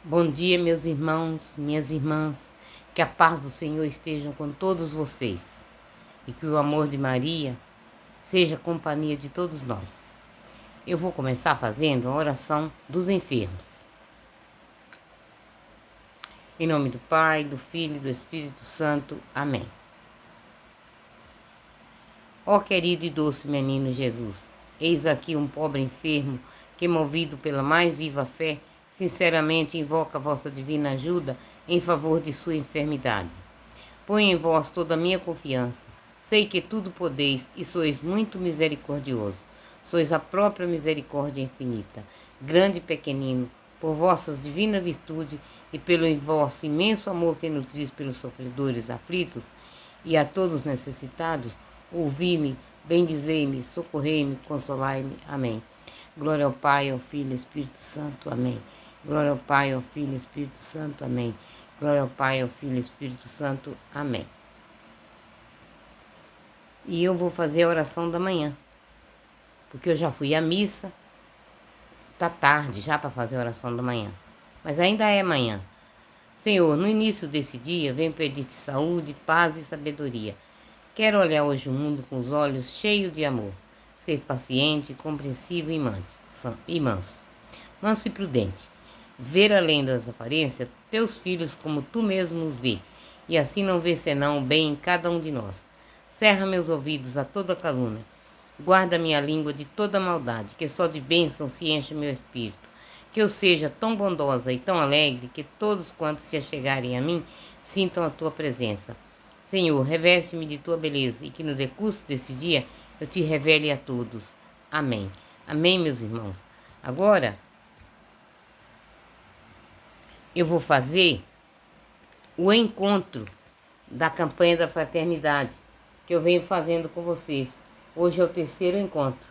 Bom dia, meus irmãos, minhas irmãs, que a paz do Senhor esteja com todos vocês e que o amor de Maria seja a companhia de todos nós. Eu vou começar fazendo a oração dos enfermos. Em nome do Pai, do Filho e do Espírito Santo. Amém. Ó querido e doce menino Jesus, eis aqui um pobre enfermo que, movido pela mais viva fé, sinceramente invoca a vossa divina ajuda em favor de sua enfermidade. Ponho em vós toda a minha confiança. Sei que tudo podeis e sois muito misericordioso. Sois a própria misericórdia infinita, grande e pequenino, por vossas divina virtude e pelo vosso imenso amor que nutris pelos sofredores aflitos e a todos necessitados, ouvi-me, bendizei-me, socorrei-me, consolai-me. Amém. Glória ao Pai, ao Filho e ao Espírito Santo. Amém. Glória ao Pai, ao Filho e ao Espírito Santo. Amém. Glória ao Pai, ao Filho e ao Espírito Santo. Amém. E eu vou fazer a oração da manhã, porque eu já fui à missa. Tá tarde já para fazer a oração da manhã, mas ainda é manhã. Senhor, no início desse dia, venho pedir-te saúde, paz e sabedoria. Quero olhar hoje o mundo com os olhos cheios de amor, ser paciente, compreensivo e manso. Manso e prudente. Ver além das aparências teus filhos como tu mesmo os vê, e assim não ver senão o bem em cada um de nós. Cerra meus ouvidos a toda calúnia. Guarda minha língua de toda maldade, que só de bênção se enche meu espírito. Que eu seja tão bondosa e tão alegre que todos quantos se achegarem a mim sintam a tua presença. Senhor, reveste-me de tua beleza e que no decurso desse dia eu te revele a todos. Amém. Amém, meus irmãos. Agora, eu vou fazer o encontro da campanha da fraternidade que eu venho fazendo com vocês. Hoje é o terceiro encontro.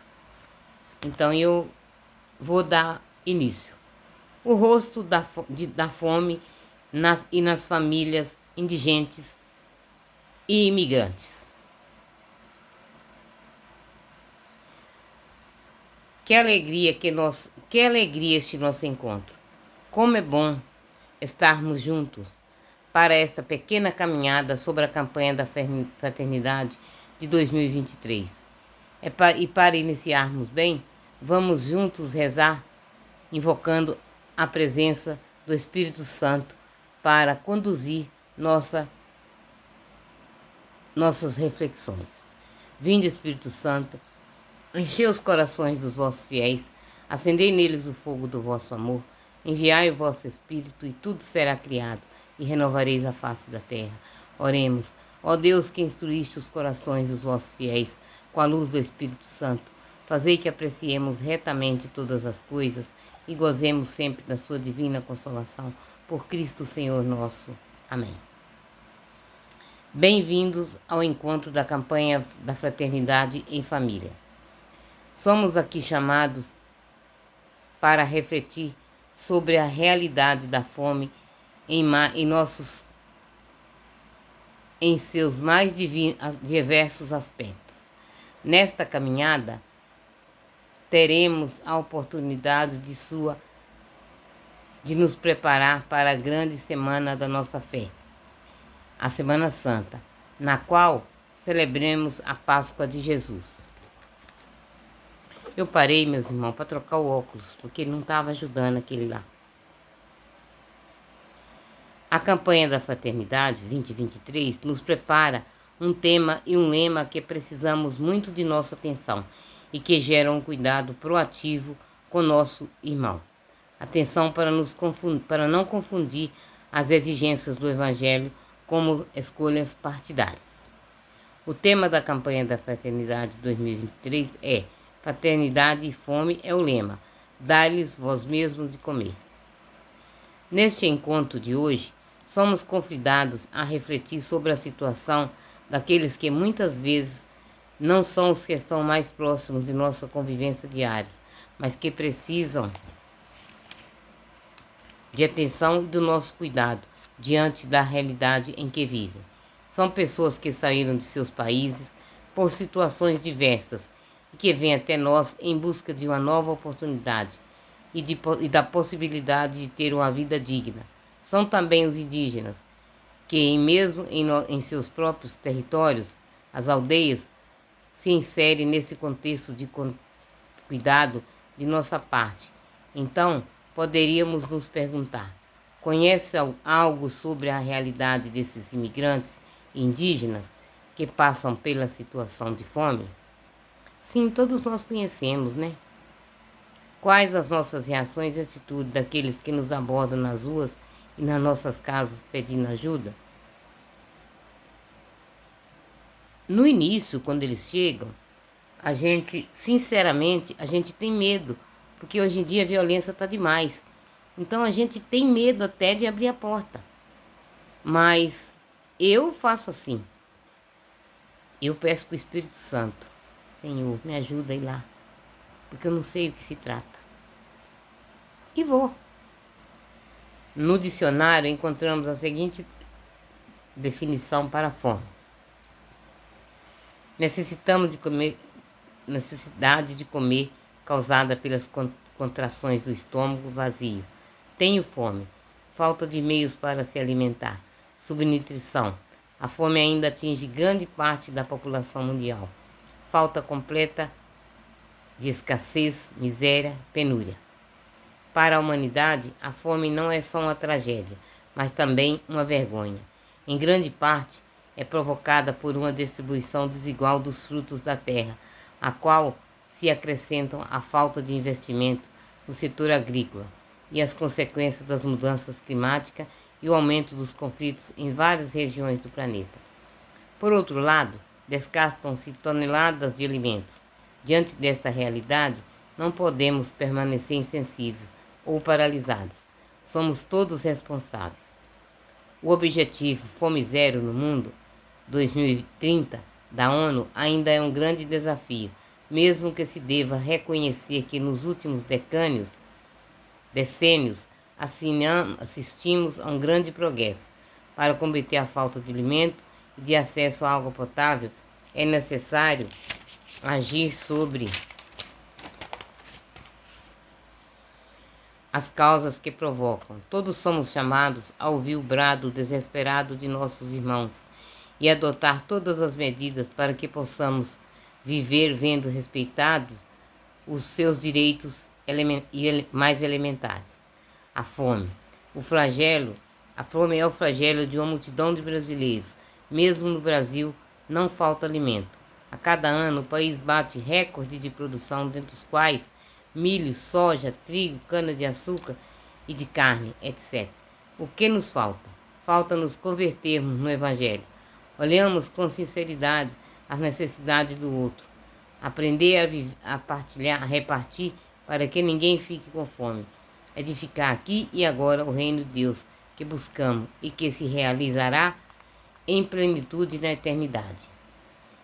Então eu vou dar início. O rosto da fome nas famílias indigentes e imigrantes. Que alegria este nosso encontro. Como é bom estarmos juntos para esta pequena caminhada sobre a campanha da fraternidade de 2023. E para iniciarmos bem, vamos juntos rezar, invocando a presença do Espírito Santo para conduzir nossas reflexões. Vinde, Espírito Santo, enchei os corações dos vossos fiéis, acendei neles o fogo do vosso amor, enviai o vosso Espírito e tudo será criado, e renovareis a face da terra. Oremos. Ó Deus, que instruíste os corações dos vossos fiéis com a luz do Espírito Santo, fazei que apreciemos retamente todas as coisas e gozemos sempre da sua divina consolação. Por Cristo Senhor nosso. Amém. Bem-vindos ao encontro da campanha da fraternidade em família. Somos aqui chamados para refletir sobre a realidade da fome em seus mais diversos aspectos. Nesta caminhada, teremos a oportunidade de nos preparar para a grande semana da nossa fé, a Semana Santa, na qual celebremos a Páscoa de Jesus. Eu parei, meus irmãos, para trocar o óculos, porque ele não estava ajudando aquele lá. A campanha da Fraternidade 2023 nos prepara um tema e um lema que precisamos muito de nossa atenção e que geram um cuidado proativo com nosso irmão. Atenção para não confundir as exigências do Evangelho como escolhas partidárias. O tema da campanha da Fraternidade 2023 é Fraternidade e Fome é o lema. Dai-lhes vós mesmos de comer. Neste encontro de hoje, somos convidados a refletir sobre a situação daqueles que muitas vezes não são os que estão mais próximos de nossa convivência diária, mas que precisam de atenção e do nosso cuidado diante da realidade em que vivem. São pessoas que saíram de seus países por situações diversas e que vêm até nós em busca de uma nova oportunidade, e da possibilidade de ter uma vida digna. São também os indígenas, que mesmo em seus próprios territórios, as aldeias, se inserem nesse contexto de cuidado de nossa parte. Então, poderíamos nos perguntar: conhece algo sobre a realidade desses imigrantes indígenas que passam pela situação de fome? Sim, todos nós conhecemos, né? Quais as nossas reações e atitudes daqueles que nos abordam nas ruas e nas nossas casas pedindo ajuda? No início, quando eles chegam, a gente, sinceramente, a gente tem medo, porque hoje em dia a violência está demais. Então a gente tem medo até de abrir a porta. Mas eu faço assim. Eu peço para o Espírito Santo: Senhor, me ajuda a ir lá, porque eu não sei o que se trata. E vou. No dicionário encontramos a seguinte definição para a fome: necessidade de comer causada pelas contrações do estômago vazio. Tenho fome, falta de meios para se alimentar, subnutrição. A fome ainda atinge grande parte da população mundial. Falta completa de escassez, miséria, penúria. Para a humanidade, a fome não é só uma tragédia, mas também uma vergonha. Em grande parte, é provocada por uma distribuição desigual dos frutos da terra, a qual se acrescentam a falta de investimento no setor agrícola e as consequências das mudanças climáticas e o aumento dos conflitos em várias regiões do planeta. Por outro lado, descastam-se toneladas de alimentos. Diante desta realidade, não podemos permanecer insensíveis ou paralisados. Somos todos responsáveis. O objetivo Fome Zero no Mundo 2030 da ONU ainda é um grande desafio, mesmo que se deva reconhecer que nos últimos decênios assistimos a um grande progresso. Para combater a falta de alimento e de acesso à água potável, é necessário agir sobre as causas que provocam. Todos somos chamados a ouvir o brado desesperado de nossos irmãos e adotar todas as medidas para que possamos viver vendo respeitados os seus direitos mais elementares. A fome. A fome é o flagelo de uma multidão de brasileiros. Mesmo no Brasil, não falta alimento. A cada ano, o país bate recorde de produção, dentre os quais milho, soja, trigo, cana-de-açúcar e de carne, etc. O que nos falta? Falta nos convertermos no Evangelho. Olhamos com sinceridade as necessidades do outro. Aprender a partilhar, a repartir, para que ninguém fique com fome. Edificar aqui e agora o reino de Deus que buscamos e que se realizará em plenitude na eternidade.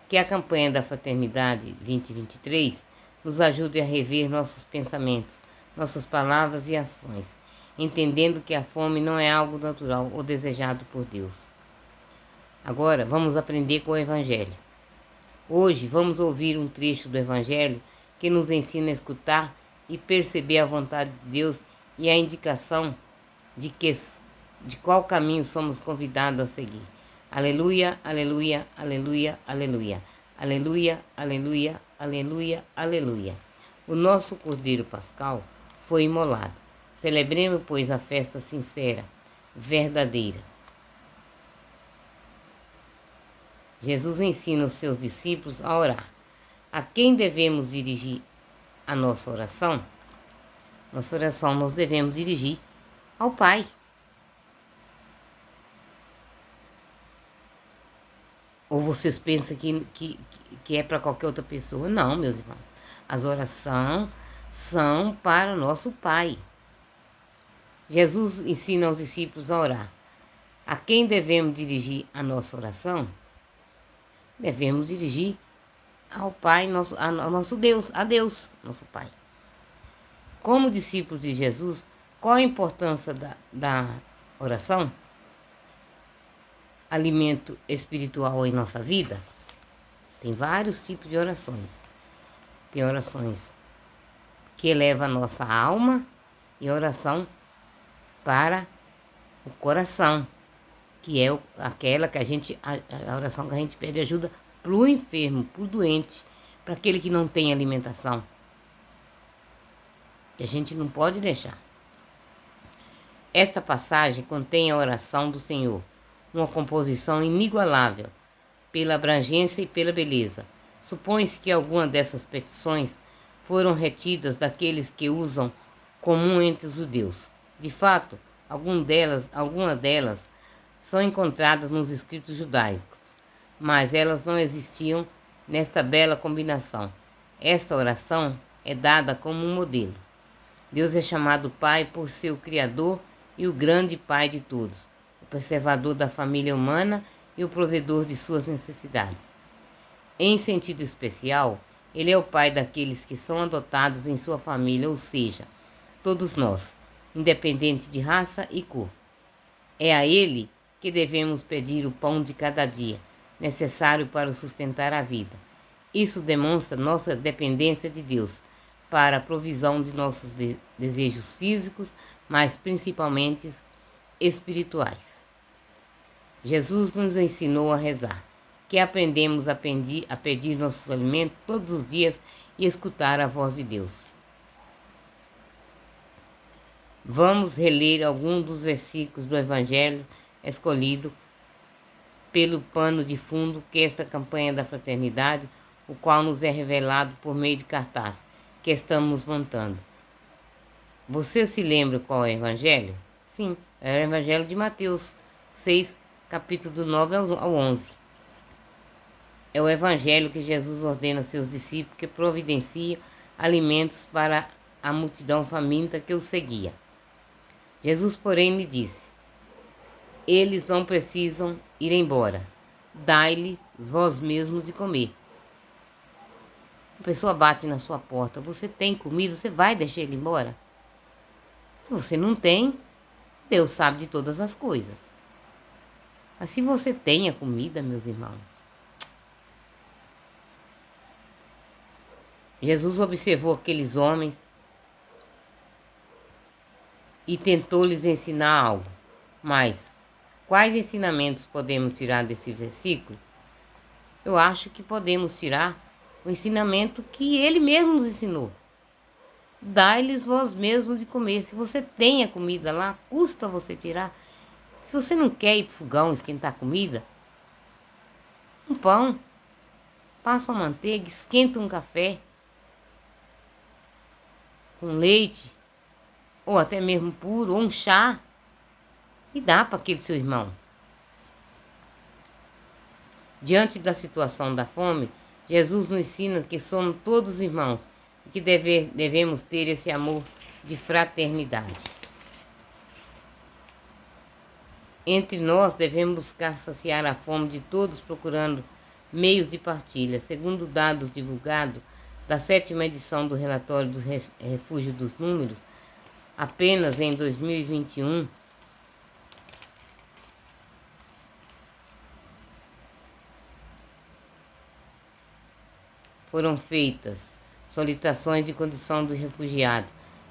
Que a campanha da Fraternidade 2023 nos ajude a rever nossos pensamentos, nossas palavras e ações, entendendo que a fome não é algo natural ou desejado por Deus. Agora vamos aprender com o Evangelho. Hoje vamos ouvir um trecho do Evangelho que nos ensina a escutar e perceber a vontade de Deus e a indicação de qual caminho somos convidados a seguir. Aleluia, aleluia, aleluia, aleluia. Aleluia, aleluia, aleluia, aleluia. O nosso Cordeiro Pascal foi imolado. Celebremos, pois, a festa sincera, verdadeira. Jesus ensina os seus discípulos a orar. A quem devemos dirigir a nossa oração? Nossa oração nós devemos dirigir ao Pai. Ou vocês pensam que é para qualquer outra pessoa? Não, meus irmãos. As orações são para o nosso Pai. Jesus ensina aos discípulos a orar. A quem devemos dirigir a nossa oração? Devemos dirigir ao Pai, ao nosso Deus, a Deus, nosso Pai. Como discípulos de Jesus, qual a importância da oração? Alimento espiritual em nossa vida? Tem vários tipos de orações. Tem orações que elevam a nossa alma, e a oração para o coração, que é aquela que a oração que a gente pede ajuda para o enfermo, para o doente, para aquele que não tem alimentação, que a gente não pode deixar. Esta passagem contém a oração do Senhor, uma composição inigualável pela abrangência e pela beleza. Supõe-se que alguma dessas petições foram retidas daqueles que usam comum entre os judeus. De fato, algumas delas são encontradas nos escritos judaicos, mas elas não existiam nesta bela combinação. Esta oração é dada como um modelo. Deus é chamado Pai por ser o Criador e o grande Pai de todos, o preservador da família humana e o provedor de suas necessidades. Em sentido especial, Ele é o Pai daqueles que são adotados em sua família, ou seja, todos nós, independente de raça e cor. É a Ele que devemos pedir o pão de cada dia, necessário para sustentar a vida. Isso demonstra nossa dependência de Deus para a provisão de nossos desejos físicos, mas principalmente espirituais. Jesus nos ensinou a rezar, que aprendemos a pedir nossos alimentos todos os dias e escutar a voz de Deus. Vamos reler alguns dos versículos do Evangelho escolhido pelo pano de fundo que esta campanha da fraternidade, o qual nos é revelado por meio de cartaz que estamos montando. Você se lembra qual é o Evangelho? Sim, é o Evangelho de Mateus 6, capítulo do 9 ao 11. É o Evangelho que Jesus ordena a seus discípulos que providenciem alimentos para a multidão faminta que o seguia. Jesus, porém, lhe disse: eles não precisam ir embora. Dai-lhes vós mesmos de comer. A pessoa bate na sua porta. Você tem comida? Você vai deixar ele embora? Se você não tem, Deus sabe de todas as coisas. Mas se você tem a comida, meus irmãos. Jesus observou aqueles homens e tentou lhes ensinar algo. Mas quais ensinamentos podemos tirar desse versículo? Eu acho que podemos tirar o ensinamento que ele mesmo nos ensinou. Dai-lhes vós mesmos de comer. Se você tem a comida lá, custa você tirar. Se você não quer ir para o fogão esquentar comida, um pão, passa uma manteiga, esquenta um café com leite, ou até mesmo puro, ou um chá, e dá para aquele seu irmão. Diante da situação da fome, Jesus nos ensina que somos todos irmãos e que devemos ter esse amor de fraternidade. Entre nós devemos buscar saciar a fome de todos procurando meios de partilha. Segundo dados divulgados da 7ª edição do relatório do Refúgio dos Números, apenas em 2021, foram feitas solicitações de condição do refugiado,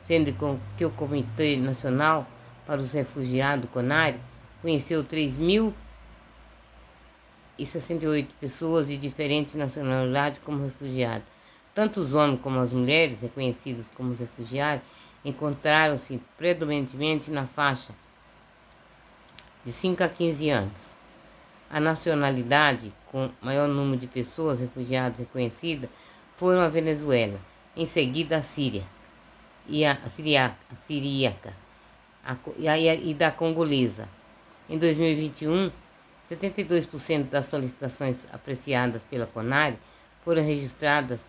sendo que o Comitê Nacional para os Refugiados, CONARE, conheceu 3.068 pessoas de diferentes nacionalidades como refugiados. Tanto os homens como as mulheres, reconhecidas como refugiados, encontraram-se predominantemente na faixa de 5 a 15 anos. A nacionalidade com maior número de pessoas refugiadas reconhecidas foram a Venezuela, em seguida a Síria, e a siríaca e da congolesa. Em 2021, 72% das solicitações apreciadas pela CONARE foram registradas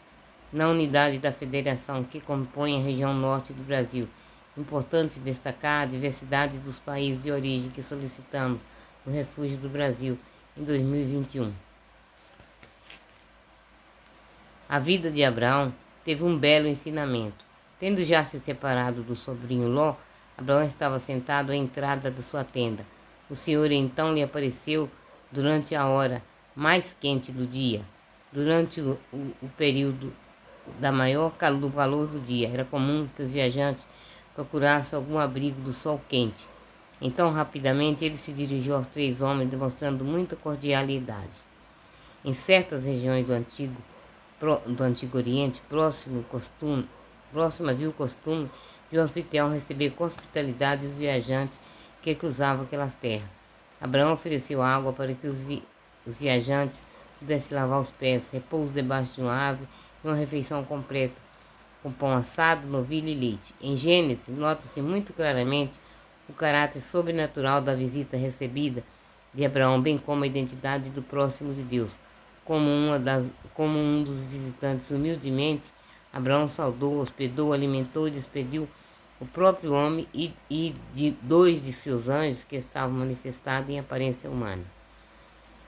na unidade da federação que compõe a região norte do Brasil. Importante destacar a diversidade dos países de origem que solicitamos no refúgio do Brasil em 2021. A vida de Abraão teve um belo ensinamento. Tendo já se separado do sobrinho Ló, Abraão estava sentado à entrada da sua tenda. O Senhor então lhe apareceu durante a hora mais quente do dia, durante o período do maior calor do dia. Era comum que os viajantes procurasse algum abrigo do sol quente. Então, rapidamente, ele se dirigiu aos 3 homens, demonstrando muita cordialidade. Em certas regiões do Antigo Oriente, próximo havia o costume de o anfitrião receber com hospitalidade os viajantes que cruzavam aquelas terras. Abraão ofereceu água para que os viajantes pudessem lavar os pés, repouso debaixo de uma árvore e uma refeição completa, com pão assado, novilha e leite. Em Gênesis, nota-se muito claramente o caráter sobrenatural da visita recebida de Abraão, bem como a identidade do próximo de Deus. Como um dos visitantes humildemente, Abraão saudou, hospedou, alimentou e despediu o próprio homem e de 2 de seus anjos que estavam manifestados em aparência humana.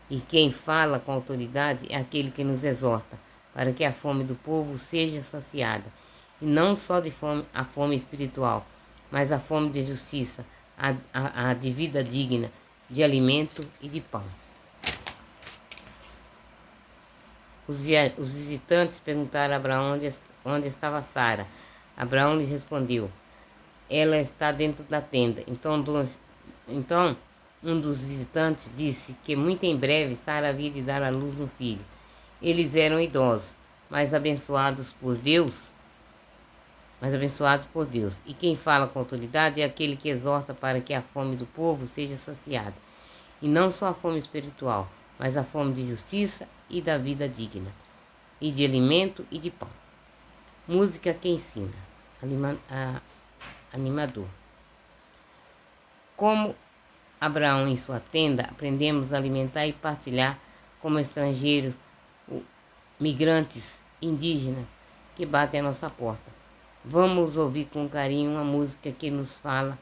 E quem fala com autoridade é aquele que nos exorta, para que a fome do povo seja saciada, e não só a fome espiritual, mas a fome de justiça, a de vida digna, de alimento e de pão. Os visitantes perguntaram a Abraão onde estava Sara. Abraão lhe respondeu: ela está dentro da tenda. Então um dos visitantes disse que muito em breve Sara havia de dar à luz um filho. Eles eram idosos, mas abençoados por Deus. E quem fala com autoridade é aquele que exorta para que a fome do povo seja saciada. E não só a fome espiritual, mas a fome de justiça e da vida digna, e de alimento e de pão. Música que ensina. Animador. Como Abraão em sua tenda, aprendemos a alimentar e partilhar como estrangeiros, migrantes, indígenas, que batem à nossa porta. Vamos ouvir com carinho uma música que nos fala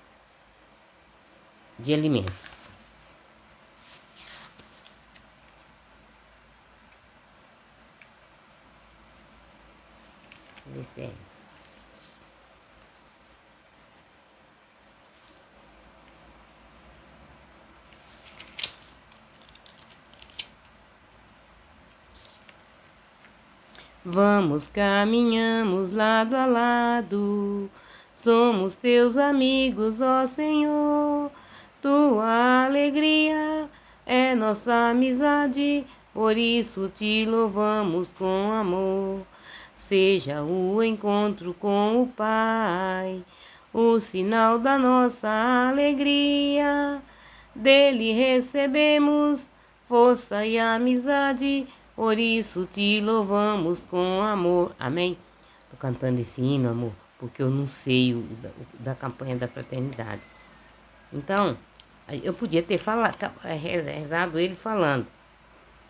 de alimentos. Deixa eu ver se é isso. Vamos, caminhamos lado a lado, somos teus amigos, ó Senhor. Tua alegria é nossa amizade, por isso te louvamos com amor. Seja o encontro com o Pai, o sinal da nossa alegria. Dele recebemos força e amizade, por isso te louvamos com amor. Amém? Estou cantando esse hino, amor, porque eu não sei da campanha da fraternidade. Então, eu podia ter rezado ele falando,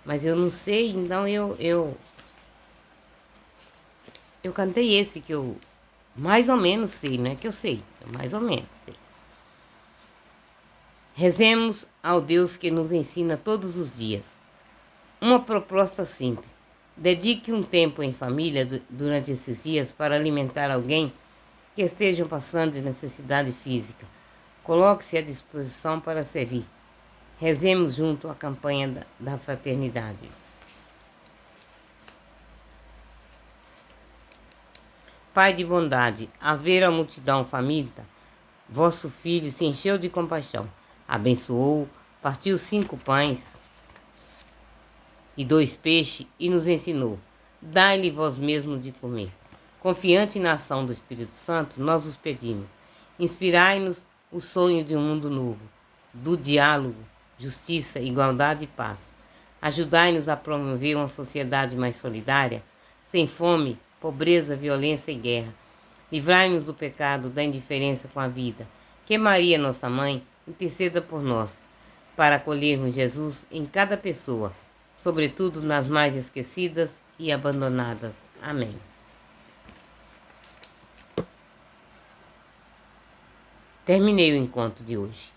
mas eu não sei, então eu cantei esse que eu mais ou menos sei, não é que eu sei, eu mais ou menos sei. Rezemos ao Deus que nos ensina todos os dias. Uma proposta simples. Dedique um tempo em família durante esses dias para alimentar alguém que esteja passando de necessidade física. Coloque-se à disposição para servir. Rezemos junto a campanha da fraternidade. Pai de bondade, a ver a multidão faminta, vosso filho se encheu de compaixão, abençoou, partiu 5 pães e 2 peixes e nos ensinou: dai-lhe vós mesmo de comer. Confiante na ação do Espírito Santo, nós os pedimos: inspirai-nos o sonho de um mundo novo, do diálogo, justiça, igualdade e paz. Ajudai-nos a promover uma sociedade mais solidária, sem fome, pobreza, violência e guerra. Livrai-nos do pecado, da indiferença com a vida. Que Maria, nossa mãe, interceda por nós, para acolhermos Jesus em cada pessoa, sobretudo nas mais esquecidas e abandonadas. Amém. Terminei o encontro de hoje.